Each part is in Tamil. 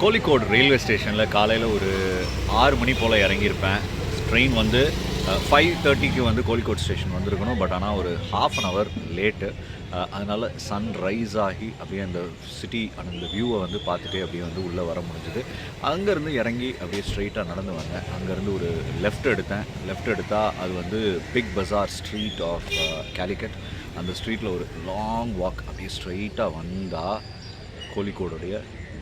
கோழிக்கோடு ரயில்வே ஸ்டேஷனில் காலையில் ஒரு 6 மணி போல் இறங்கியிருப்பேன். ட்ரெயின் வந்து 5:30க்கு வந்து கோழிக்கோடு ஸ்டேஷன் வந்திருக்கணும். பட் ஆனால் ஒரு ½ அன் ஹவர் லேட்டு. அதனால் சன் ரைஸ் ஆகி அப்படியே அந்த சிட்டி அந்த வியூவை வந்து பார்த்துட்டே அப்படியே வந்து உள்ளே வர முடிஞ்சுது. அங்கேருந்து இறங்கி அப்படியே ஸ்ட்ரெயிட்டாக நடந்து வந்தேன். அங்கேருந்து ஒரு லெஃப்ட் எடுத்தால் அது வந்து Big Bazaar street of Calicut. அந்த ஸ்ட்ரீட்டில் ஒரு லாங் வாக் அப்படியே ஸ்ட்ரெயிட்டாக வந்தால் கோழிக்கோடுடைய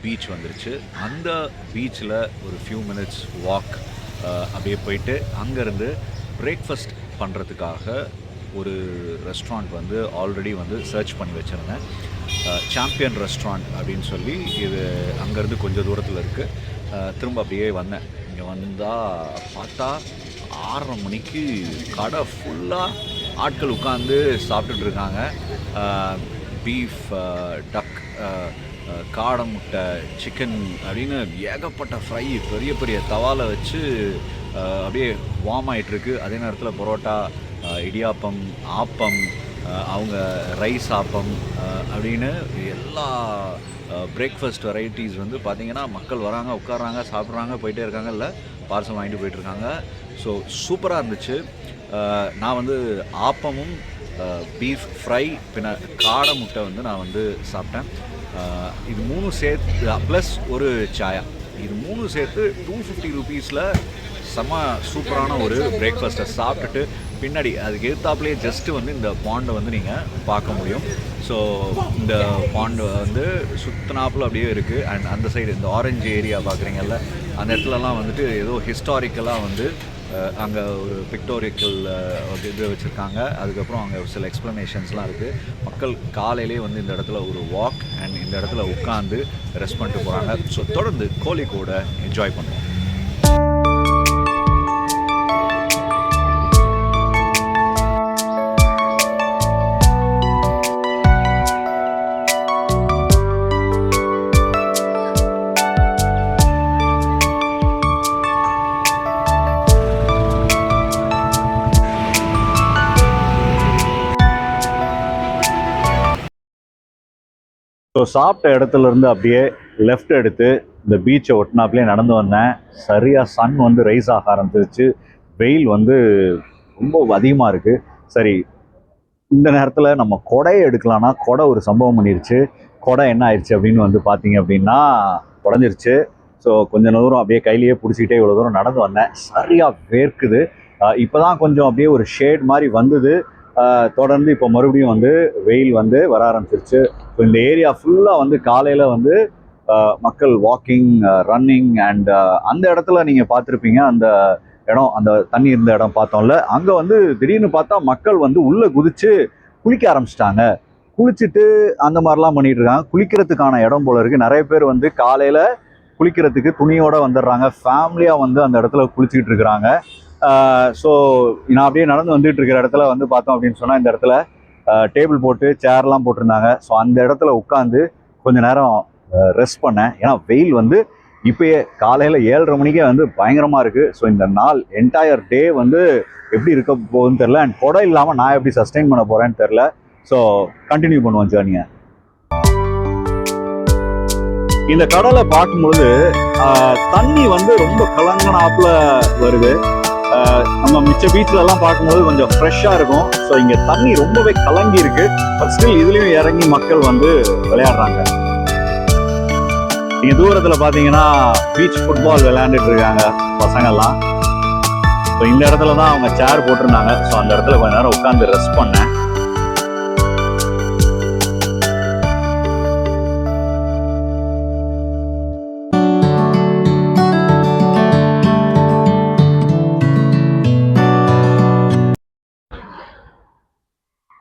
பீச் வந்துருச்சு. அந்த பீச்சில் ஒரு ஃபியூ மினிட்ஸ் வாக் அப்படியே போயிட்டு அங்கேருந்து பிரேக்ஃபாஸ்ட் பண்ணுறதுக்காக ஒரு ரெஸ்டாரண்ட் வந்து ஆல்ரெடி வந்து சர்ச் பண்ணி வச்சுருந்தேன். சாம்பியன் ரெஸ்டாரண்ட் அப்படின்னு சொல்லி இது அங்கேருந்து கொஞ்சம் தூரத்தில் இருக்குது. திரும்ப அப்படியே வந்தேன். இங்கே வந்தால் பார்த்தா 6:30 மணிக்கு கடை ஃபுல்லாக ஆட்கள் உட்காந்து சாப்பிட்டுட்டு இருக்காங்க. பீஃப், டக், காடை முட்டை, சிக்கன் அப்படின்னு ஏகப்பட்ட ஃப்ரை பெரிய பெரிய தவாலை வச்சு அப்படியே வார்ம் ஆகிட்டுருக்கு. அதே நேரத்தில் பரோட்டா, இடியாப்பம், ஆப்பம், அவங்க ரைஸ் ஆப்பம் அப்படின்னு எல்லா பிரேக்ஃபாஸ்ட் வெரைட்டிஸ் வந்து பார்த்திங்கன்னா மக்கள் வராங்க, உட்காராங்க, சாப்பிட்றாங்க, போயிட்டே இருக்காங்க, இல்லை பார்சல் வாங்கிட்டு போயிட்டுருக்காங்க. ஸோ சூப்பராக இருந்துச்சு. நான் வந்து ஆப்பமும் பீஃப் ஃப்ரை பின்ன காடை முட்டை வந்து நான் வந்து சாப்பிட்டேன். இது 3 சேர்த்து ப்ளஸ் ஒரு சாயா, இது 3 சேர்த்து 250 ருபீஸில் செம்ம சூப்பரான ஒரு பிரேக்ஃபாஸ்ட்டை சாப்பிட்டுட்டு பின்னாடி அதுக்கு எதிர்த்தாப்புலேயே ஜஸ்ட்டு வந்து இந்த பாண்டை வந்து நீங்கள் பார்க்க முடியும். ஸோ இந்த பாண்டு வந்து சுத்தினாப்பில் அப்படியே இருக்குது. அண்ட் அந்த சைடு இந்த ஆரஞ்சு ஏரியா பார்க்குறீங்கல்ல, அந்த இடத்துலலாம் வந்துட்டு ஏதோ ஹிஸ்டாரிக்கலாக வந்து அங்கே ஒரு பிக்டோரிக்கல் இது வச்சுருக்காங்க. அதுக்கப்புறம் அங்கே சில எக்ஸ்ப்ளனேஷன்ஸ்லாம் இருக்குது. மக்கள் காலையிலே வந்து இந்த இடத்துல ஒரு வாக் அண்ட் இந்த இடத்துல உட்காந்து ரெஸ்ட் பண்ணிட்டு போகிறாங்க. ஸோ தொடர்ந்து கோழிக்கோடை என்ஜாய் பண்ணுவோம். ஸோ சாப்பிட்ட இடத்துலேருந்து அப்படியே லெஃப்ட் எடுத்து இந்த பீச்சை ஒட்டினாப்லேயே நடந்து வந்தேன். சரியாக சன் வந்து ரைஸ் ஆக ஆரம்பிச்சிருச்சு. வெயில் வந்து ரொம்ப அதிகமாக இருக்குது. சரி, இந்த நேரத்தில் நம்ம கொடையை எடுக்கலான்னா கொடை ஒரு சம்பவம் பண்ணிருச்சு. கொடை என்ன ஆயிடுச்சு அப்படின்னு வந்து பார்த்தீங்க அப்படின்னா உடஞ்சிருச்சு. ஸோ கொஞ்சம் தூரம் அப்படியே கையிலேயே பிடிச்சிக்கிட்டே இவ்வளோ தூரம் நடந்து வந்தேன். சரியாக வேர்க்குது. இப்போ தான் கொஞ்சம் அப்படியே ஒரு ஷேட் மாதிரி வந்தது. தொடர்ந்து இப்போ மறுபடியும் வந்து வெயில் வந்து வர ஆரம்பிச்சிருச்சு. ஸோ இந்த ஏரியா ஃபுல்லாக வந்து காலையில் வந்து மக்கள் வாக்கிங், ரன்னிங் அண்ட் அந்த இடத்துல நீங்கள் பார்த்துருப்பீங்க. அந்த இடம், அந்த தண்ணி இருந்த இடம் பார்த்தோம்ல, அங்கே வந்து திடீர்னு பார்த்தா மக்கள் வந்து உள்ளே குதிச்சு குளிக்க ஆரம்பிச்சிட்டாங்க. குளிச்சுட்டு அந்த மாதிரிலாம் பண்ணிட்டு இருக்காங்க. குளிக்கிறதுக்கான இடம் போல இருக்குது. நிறைய பேர் வந்து காலையில் குளிக்கிறதுக்கு துணியோடு வந்துடுறாங்க. ஃபேமிலியாக வந்து அந்த இடத்துல குளிச்சுக்கிட்டு இருக்கிறாங்க. ஸோ நான் அப்படியே நடந்து வந்துட்டு இருக்கிற இடத்துல வந்து பார்த்தோம் அப்படின்னு சொன்னால் இந்த இடத்துல டேபிள் போட்டு சேர்லாம் போட்டிருந்தாங்க. ஸோ அந்த இடத்துல உட்காந்து கொஞ்ச நேரம் ரெஸ்ட் பண்ணேன். ஏன்னா வெயில் வந்து இப்போயே காலையில் 7:30 மணிக்கே வந்து பயங்கரமாக இருக்குது. ஸோ இந்த நாள் என்டையர் டே வந்து எப்படி இருக்க போகுதுன்னு தெரில. அண்ட் கொடை இல்லாமல் நான் எப்படி சஸ்டெயின் பண்ண போகிறேன்னு தெரில. ஸோ கண்டினியூ பண்ணுவோம் ஜேர்னியை. இந்த கடலை பார்க்கும்பொழுது தண்ணி வந்து ரொம்ப கலங்கனாப்புல வருது. நம்ம மிச்ச பீச்ல எல்லாம் பார்க்கும்போது கொஞ்சம் ஃப்ரெஷ்ஷாக இருக்கும். ஸோ இங்கே தண்ணி ரொம்பவே கலங்கி இருக்கு. பட் ஸ்டில் இதுலேயும் இறங்கி மக்கள் வந்து விளையாடுறாங்க. இங்கே தூரத்தில் பார்த்தீங்கன்னா பீச் ஃபுட்பால் விளையாண்டுட்டு இருக்காங்க பசங்கள்லாம். ஸோ இந்த இடத்துல தான் அவங்க சேர் போட்டிருந்தாங்க. ஸோ அந்த இடத்துல கொஞ்ச நேரம் உட்காந்து ரெஸ்ட் பண்ணேன்.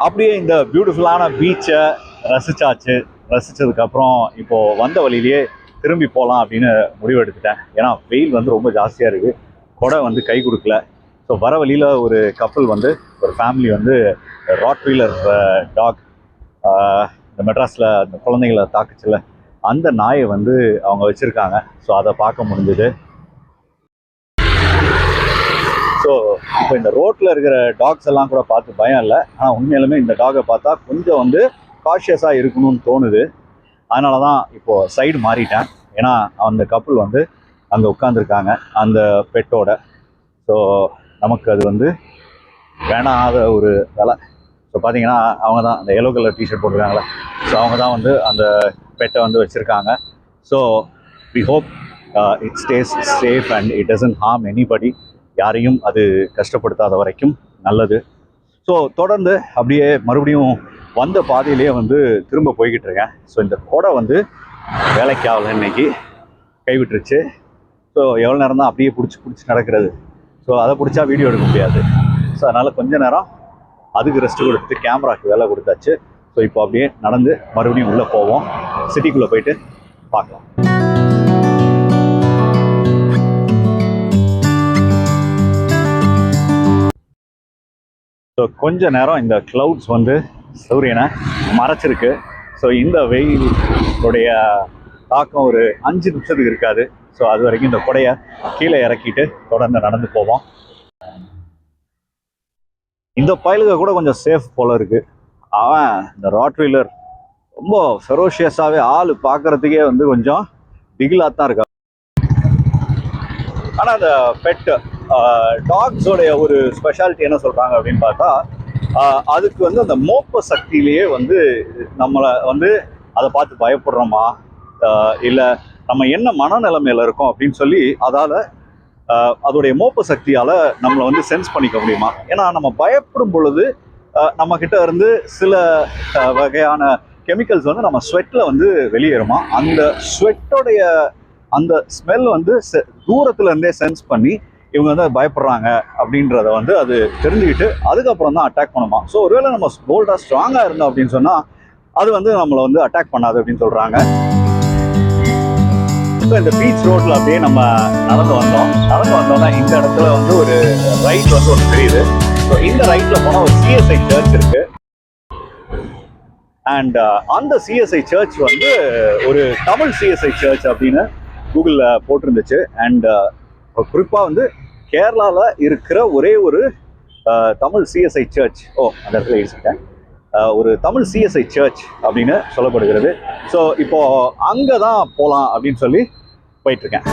அப்படியே இந்த பியூட்டிஃபுல்லான பீச்சை ரசித்ததுக்கப்புறம் இப்போது வந்த வழியிலேயே திரும்பி போகலாம் அப்படின்னு முடிவெடுத்துட்டேன். ஏன்னா வெயில் வந்து ரொம்ப ஜாஸ்தியாக இருக்குது. கொடை வந்து கை கொடுக்கல. ஸோ வர வழியில் ஒரு கப்பல் வந்து ஒரு ஃபேமிலி வந்து ராட்வீலர் டாக், இந்த மெட்ராஸில் அந்த குழந்தைங்களை தாக்குச்சுல அந்த நாயை வந்து அவங்க வச்சுருக்காங்க. ஸோ அதை பார்க்க முடிஞ்சது. ஸோ இப்போ இந்த ரோட்டில் இருக்கிற டாக்ஸ் எல்லாம் கூட பார்த்து பயம் இல்லை. ஆனால் உண்மையிலுமே இந்த டாகை பார்த்தா கொஞ்சம் வந்து காஷியஸாக இருக்கணும்னு தோணுது. அதனால தான் இப்போது சைடு மாறிட்டேன். ஏன்னா அந்த கப்புள் வந்து அங்கே உட்காந்துருக்காங்க அந்த பெட்டோட. ஸோ நமக்கு அது வந்து வேணாத ஒரு வேலை. ஸோ பார்த்தீங்கன்னா அவங்க தான் அந்த எல்லோ கலர் டிஷர்ட் போட்டிருக்காங்களே, ஸோ அவங்க தான் வந்து அந்த பெட்டை வந்து வச்சுருக்காங்க. So we hope it stays safe and it doesn't harm anybody. யாரையும் அது கஷ்டப்படுத்தாத வரைக்கும் நல்லது. ஸோ தொடர்ந்து அப்படியே மறுபடியும் வந்த பாதையிலேயே வந்து திரும்ப போய்கிட்டு இருக்கேன். ஸோ இந்த கொடை வந்து வேலைக்கு ஆகலை, இன்னைக்கு கைவிட்டுருச்சு. ஸோ எவ்வளோ நேரம் தான் அப்படியே பிடிச்சி நடக்கிறது. ஸோ அதை பிடிச்சா வீடியோ எடுக்க முடியாது. ஸோ அதனால் கொஞ்ச நேரம் அதுக்கு ரெஸ்ட் கொடுத்து கேமராவுக்கு வேலை கொடுத்தாச்சு. ஸோ இப்போ அப்படியே நடந்து மறுபடியும் உள்ளே போவோம், சிட்டிக்குள்ளே போயிட்டு பார்க்கலாம். ஸோ கொஞ்ச நேரம் இந்த க்ளவுட்ஸ் வந்து சூரியனை மறைச்சிருக்கு. ஸோ இந்த வெயிலுடைய தாக்கம் ஒரு 5 நிமிஷத்துக்கு இருக்காது. ஸோ அது வரைக்கும் இந்த கொடையை கீழே இறக்கிட்டு தொடர்ந்து நடந்து போவோம். இந்த பயலுக கூட கொஞ்சம் சேஃப் போல இருக்கு. அவன் இந்த ராட்வீலர் ரொம்ப ஃபெரோஷியஸாகவே ஆள் பார்க்கறதுக்கே வந்து கொஞ்சம் திகிலாக தான் இருக்கா. ஆனால் அந்த பெட் டாக்ஸோடைய ஒரு ஸ்பெஷாலிட்டி என்ன சொல்கிறாங்க அப்படின்னு பார்த்தா, அதுக்கு வந்து அந்த மோப்ப சக்தியிலேயே வந்து நம்மளை வந்து அதை பார்த்து பயப்படுறோமா இல்லை நம்ம என்ன மனநிலைமையில் இருக்கோம் அப்படின்னு சொல்லி அதால் அதோடைய மோப்ப சக்தியால் நம்மளை வந்து சென்ஸ் பண்ணிக்க முடியுமா. ஏன்னா நம்ம பயப்படும் பொழுது நம்மக்கிட்ட இருந்து சில வகையான கெமிக்கல்ஸ் வந்து நம்ம ஸ்வெட்டில் வந்து வெளியேறுமா. அந்த ஸ்வெட்டோடைய அந்த ஸ்மெல் வந்து தூரத்துல இருந்தே சென்ஸ் பண்ணி இவங்க வந்து பயப்படுறாங்க அப்படின்றத வந்து அது தெரிஞ்சுக்கிட்டு அதுக்கப்புறம் தான் அட்டாக் பண்ணுமா. ஸோ ஒருவேளை நம்ம போல்டாக ஸ்ட்ராங்காக இருந்தோம் அப்படின்னு சொன்னால் அது வந்து நம்மளை வந்து அட்டாக் பண்ணாது அப்படின்னு சொல்கிறாங்க. ஸோ இந்த பீச் ரோட்டில் அப்படியே நம்ம நடந்து வந்தோம்னா இந்த இடத்துல வந்து ஒரு ரைட் வந்து ஒன்று தெரியுது. ஸோ இந்த ரைட்டில் போனால் ஒரு சிஎஸ்ஐ சர்ச் இருக்குது. அண்ட் அந்த சிஎஸ்ஐ சர்ச் வந்து ஒரு தமிழ் சிஎஸ்ஐ சர்ச் அப்படின்னு கூகுளில் போட்டிருந்துச்சு. அண்ட் குறிப்பாக வந்து கேரளாவில் இருக்கிற ஒரே ஒரு தமிழ் சிஎஸ்ஐ சர்ச், அந்த இடத்துல யோசிச்சிட்டேன், ஒரு தமிழ் சிஎஸ்ஐ சர்ச் அப்படின்னு சொல்லப்படுகிறது. ஸோ இப்போ அங்கே தான் போகலாம் அப்படின்னு சொல்லி போயிட்டுருக்கேன்.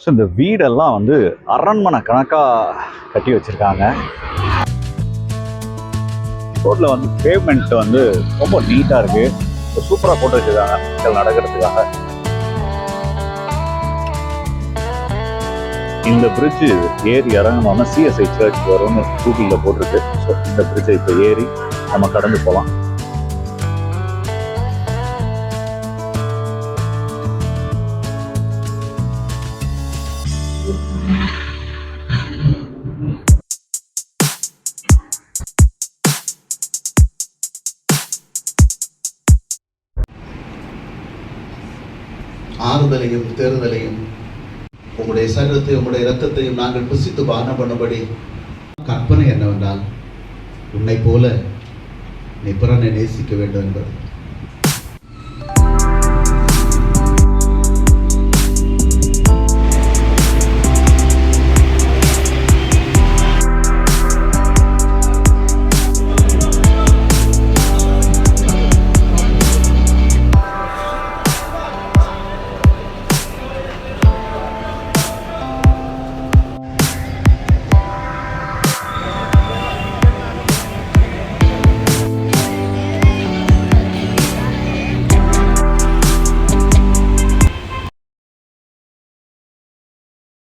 ஸோ இந்த வீடெல்லாம் வந்து அரண்மனை கணக்காக கட்டி வச்சுருக்காங்க. ரோட்டில் வந்து பேவ்மெண்ட் வந்து ரொம்ப நீட்டாக இருக்குது, சூப்பராக போட்டு வச்சுருக்காங்க மக்கள் நடக்கிறதுக்காக. இந்த பிரிட்ஜு ஏறி இறங்கணும்னா சிஎஸ்ஐ சர்ச் வரும்னு கூகுளில் போட்டிருக்கு. ஸோ இந்த பிரிட்ஜை இப்போ ஏறி நம்ம கடந்து போகலாம். ஆறுதலையும் தேர்தலையும் உங்களுடைய சரீரத்தையும் உங்களுடைய இரத்தத்தையும் நாங்கள் புசித்து பானம் பண்ணும்படி கற்பனை என்னவென்றால் உன்னை போல நீ பிறனை நேசிக்க வேண்டும் என்பது.